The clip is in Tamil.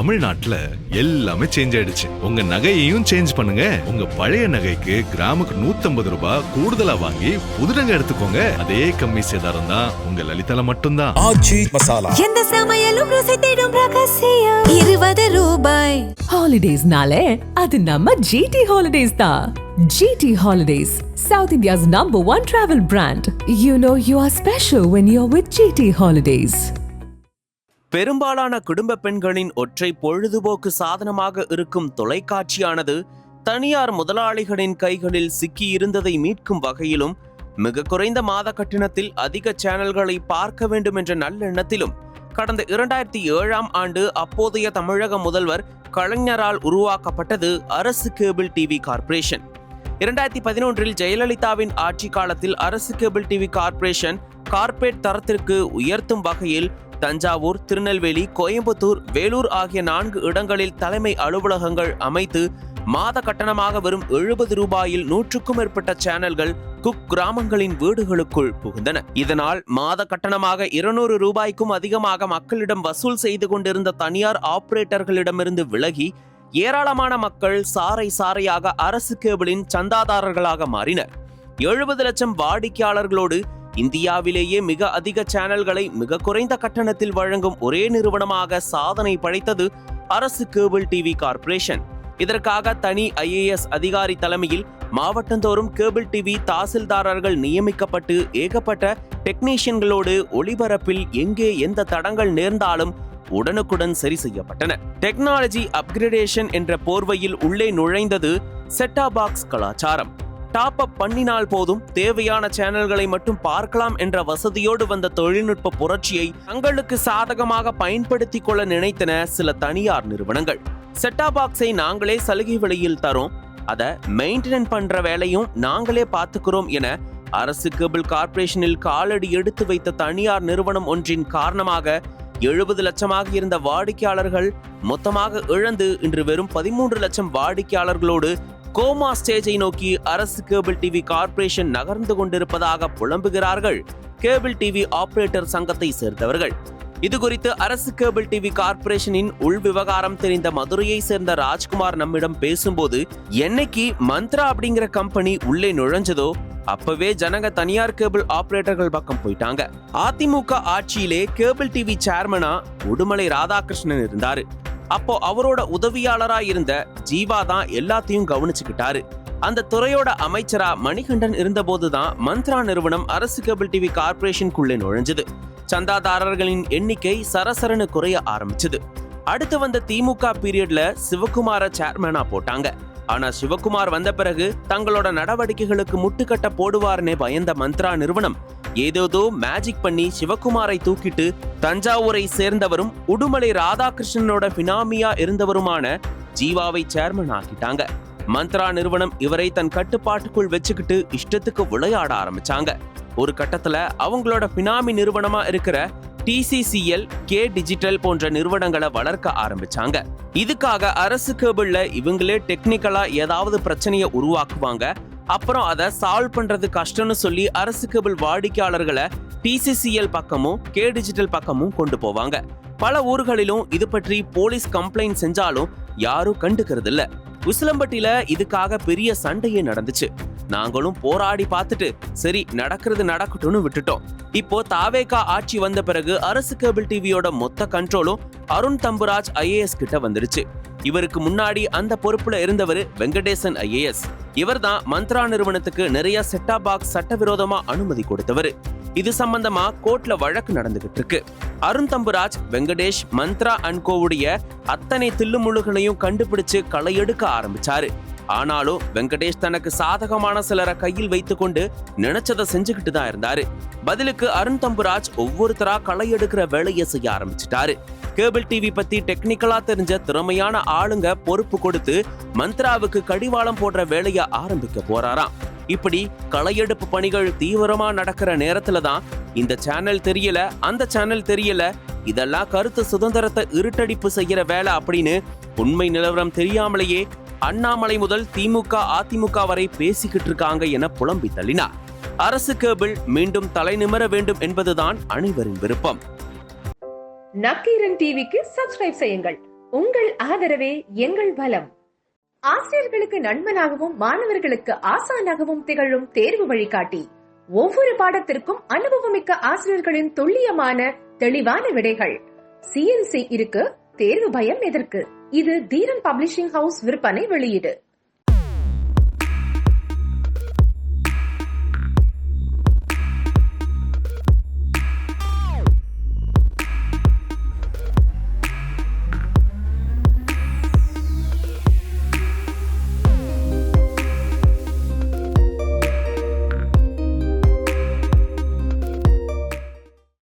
தமிழ்நாட்டுல எல்லாமே சேஞ்ச் ஆயிடுச்சு. உங்க நகையையும் சேஞ்ச் பண்ணுங்க. உங்க பழைய நகைக்கு கிராமுக்கு 150 ரூபாய் கூடுதலா வாங்கி புது நகை எடுத்துக்கோங்க. அதே கம்மி சேதாரம் தான் உங்க லலிதால மட்டும்தான். ஆச்சி மசாலா. எந்த சமையலும் ருசி தேடும் ரகசியம் 20 ரூபாய். ஹாலிடேஸ்னாலே அது நம்ம ஜிடி ஹாலிடேஸ் தான். GT Holidays, South India's #1 travel brand. You know you are special when you're with GT Holidays. பெரும்பாலான குடும்ப பெண்களின் ஒற்றை பொழுதுபோக்கு சாதனமாக இருக்கும் தொலைக்காட்சியானது தனியார் முதலாளிகளின் கைகளில் சிக்கியிருந்ததை மீட்கும் வகையிலும் மிக குறைந்த மாத கட்டணத்தில் அதிக சேனல்களை பார்க்க வேண்டும் என்ற நல்லெண்ணத்திலும் கடந்த 2007ஆம் ஆண்டு அப்போதைய தமிழக முதல்வர் கலைஞரால் உருவாக்கப்பட்டது அரசு கேபிள் டிவி கார்ப்பரேஷன். 2011இல் ஜெயலலிதாவின் ஆட்சி காலத்தில் அரசு கேபிள் டிவி கார்ப்பரேஷன் கார்ப்பரேட் தரத்திற்கு உயர்த்தும் வகையில் தஞ்சாவூர், திருநெல்வேலி, கோயம்புத்தூர், வேலூர் ஆகிய 4 இடங்களில் தலைமை அலுவலகங்கள் அமைத்து மாத கட்டணமாக வரும் 70 ரூபாயில் 100க்கும் மேற்பட்ட சேனல்கள் கிராமங்களின் வீடுகளுக்குள் புகுந்தன. இதனால் மாத கட்டணமாக 200 ரூபாய்க்கும் அதிகமாக மக்களிடம் வசூல் செய்து கொண்டிருந்த தனியார் ஆபரேட்டர்களிடமிருந்து விலகி ஏராளமான மக்கள் சாறை சாறையாக அரசு கேபிளின் சந்தாதாரர்களாக மாறினர். 70 லட்சம் வாடிக்கையாளர்களோடு இந்தியாவிலேயே மிக அதிக சேனல்களை மிக குறைந்த கட்டணத்தில் வழங்கும் ஒரே நிறுவனமாக சாதனை படைத்தது அரசு கேபிள் டிவி கார்ப்பரேஷன். இதற்காக தனி IAS அதிகாரி தலைமையில் மாவட்டந்தோறும் கேபிள் டிவி தாசில்தாரர்கள் நியமிக்கப்பட்டு ஏகப்பட்ட டெக்னீஷியன்களோடு ஒளிபரப்பில் எங்கே எந்த தடங்கள் நேர்ந்தாலும் உடனுக்குடன் சரி செய்யப்பட்டன. டெக்னாலஜி அப்கிரேடேஷன் என்ற போர்வையில் உள்ளே நுழைந்தது செட்டாப் பாக்ஸ் கலாச்சாரம். டாப் அப் பண்ணினால் போதும், தேவையான சேனல்களை மட்டும் பார்க்கலாம் என்ற வசதியோடு வந்த தொழில்நுட்ப புரட்சியை தங்களுக்கு சாதகமாக பயன்படுத்திக் கொள்ள நினைத்தன சில தனியார் நிறுவனங்கள். செட்டாப் பாக்ஸை நாங்களே சலுகை விலையில் தரோம், அதை மெயின்டெனன் பண்ற வேலையும் நாங்களே பார்த்துக்கிறோம் என அரசு கேபிள் கார்ப்பரேஷனில் காலடி எடுத்து வைத்த தனியார் நிறுவனம் ஒன்றின் காரணமாக 70 லட்சமாக இருந்த வாடிக்கையாளர்கள் மொத்தமாக இழந்து இன்று வெறும் 13 லட்சம் வாடிக்கையாளர்களோடு கோமா ஸ்டேஜை நோக்கி அரசு கேபிள் டிவி கார்ப்பரேஷன் நகர்ந்து கொண்டிருப்பதாக புலம்புகிறார்கள் கேபிள் டிவி ஆபரேட்டர் சங்கத்தை சேர்ந்தவர்கள். இதுகுறித்து அரசு கேபிள் டிவி கார்ப்பரேஷனின் உள் விவகாரம் தெரிந்த மதுரையை சேர்ந்த ராஜ்குமார் நம்மிடம் பேசும்போது, என்னைக்கு மந்த்ரா அப்படிங்கிற கம்பெனி உள்ளே நுழைஞ்சதோ அப்பவே ஜனங்க தனியார் கேபிள் ஆபரேட்டர்கள் பக்கம் போயிட்டாங்க. அதிமுக ஆட்சியிலே கேபிள் டிவி சேர்மனா உடுமலை ராதாகிருஷ்ணன் இருந்தாரு. அப்போ அவரோட உதவியாளரா இருந்த ஜீவா தான் எல்லாத்தையும் கவனிச்சுக்கிட்டாரு. அந்த துறையோட அமைச்சரா மணிகண்டன் இருந்தபோதுதான் மந்த்ரா நிறுவனம் அரசு கேபிள் டிவி கார்ப்பரேஷனுக்குள்ளே நுழைஞ்சது. சந்தாதாரர்களின் எண்ணிக்கை சரசரன்னு குறைய ஆரம்பிச்சது. அடுத்து வந்த திமுக பீரியட்ல சிவகுமார சேர்மனா போட்டாங்க. ஆனா சிவகுமார் வந்த பிறகு தங்களோட நடவடிக்கைகளுக்கு முட்டுக்கட்ட போடுவார்னே பயந்த மந்த்ரா நிறுவனம் ஏதேதோ மேஜிக் பண்ணி சிவகுமாரை தூக்கிட்டு தஞ்சாவூரை சேர்ந்தவரும் உடுமலை ராதாகிருஷ்ணனோட பினாமியா இருந்தவருமான ஜீவாவை சேர்மன் ஆக்கிட்டாங்க. மந்த்ரா நிறுவனம் இவரை தன் கட்டுப்பாட்டுக்குள் வச்சுக்கிட்டு இஷ்டத்துக்கு விளையாட ஆரம்பிச்சாங்க. ஒரு கட்டத்துல அவங்களோட பினாமி நிறுவனமா இருக்கிற TCCL, K டிஜிட்டல் போன்ற நிறுவனங்களை வளர்க்க ஆரம்பிச்சாங்க. இதுக்காக அரசு கேபிள்ல இவங்களே டெக்னிக்கலா ஏதாவது பிரச்சனையை உருவாக்குவாங்க. அப்புறம் அதை சால்வ் பண்றது கஷ்டம்னு சொல்லி அரசு கேபிள் வாடிக்கையாளர்களை TCCL பக்கமும் K டிஜிட்டல் பக்கமும் கொண்டு போவாங்க. பல ஊர்களிலும் இது பற்றி போலீஸ் கம்ப்ளைண்ட் செஞ்சாலும் யாரும் கண்டுக்கிறது இல்ல. உசிலம்பட்டியில இதுக்காக பெரிய சண்டையே நடந்துச்சு. நாங்களும் போராடி பார்த்துட்டு சரி நடக்கிறது நடக்கட்டும்னு விட்டுட்டோம். இப்போ தாவேகா ஆட்சி வந்த பிறகு அரசு கேபிள் டிவியோட மொத்த கண்ட்ரோலும் அருண் தம்புராஜ் IAS கிட்ட வந்துருச்சு. இவருக்கு முன்னாடி அந்த பொறுப்புல இருந்தவர் வெங்கடேசன் IAS. இவர் தான் மந்த்ரா நிறுவனத்துக்கு நிறைய செட்டாப் பாக்ஸ் சட்டவிரோதமா அனுமதி கொடுத்தவர். இது சம்பந்தமா கோர்ட்ல வழக்கு நடந்துகிட்டு இருக்கு. அருண் தம்புராஜ் வெங்கடேஷ் மந்த்ரா அண்ட் கோவுடைய அத்தனை தில்லுமுள்ளுகளையும் கண்டுபிடிச்சு களையெடுக்க ஆரம்பிச்சாரு. ஆனாலும் வெங்கடேஷ் தனக்கு சாதகமான சிலரை கையில் வைத்துக் கொண்டு நினைச்சதை செஞ்சுக்கிட்டு தான் இருந்தாரு. பதிலுக்கு அருண் தம்புராஜ் ஒவ்வொருத்தரா களையெடுக்கிற வேலையை செய்ய ஆரம்பிச்சிட்டாரு. கேபிள் டிவி பத்தி டெக்னிக்கலா தெரிஞ்ச திறமையான ஆளுங்க பொறுப்பு கொடுத்து மந்த்ராவுக்கு கடிவாளம் போடுற வேலையை ஆரம்பிக்க போறாராம். இப்படி களையெடுப்பு பணிகள் தீவிரமா நடக்கிற நேரத்துல தான் இந்த சேனல் தெரியல, அந்த சேனல் தெரியல, இதெல்லாம் கருத்து சுதந்திரத்தை இருட்டடிப்பு செய்யற வேலை அப்படின்னு உண்மை நிலவரம் தெரியாமலேயே அண்ணாமலை முதல் திமுக அதிமுக வரை பேசிக்கிட்டு இருக்காங்க என புலம்பி தள்ளினார். அரசு கேபிள் மீண்டும் தலை நிமிர வேண்டும் என்பதுதான் அனைவரின் விருப்பம். நக்கீரன் டிவிக்கு சப்ஸ்கிரைப் செய்யுங்கள். உங்கள் ஆதரவே எங்கள் பலம். ஆசிரியர்களுக்கு நண்பனாகவும் மாணவர்களுக்கு ஆசானாகவும் திகழும் தேர்வு வழிகாட்டி. ஒவ்வொரு பாடத்திற்கும் அனுபவமிக்க ஆசிரியர்களின் துல்லியமான தெளிவான விடைகள். CNC இருக்கு, தேர்வு பயம் எதற்கு? இது தீரன் பப்ளிஷிங் ஹவுஸ் விற்பனை வெளியீடு.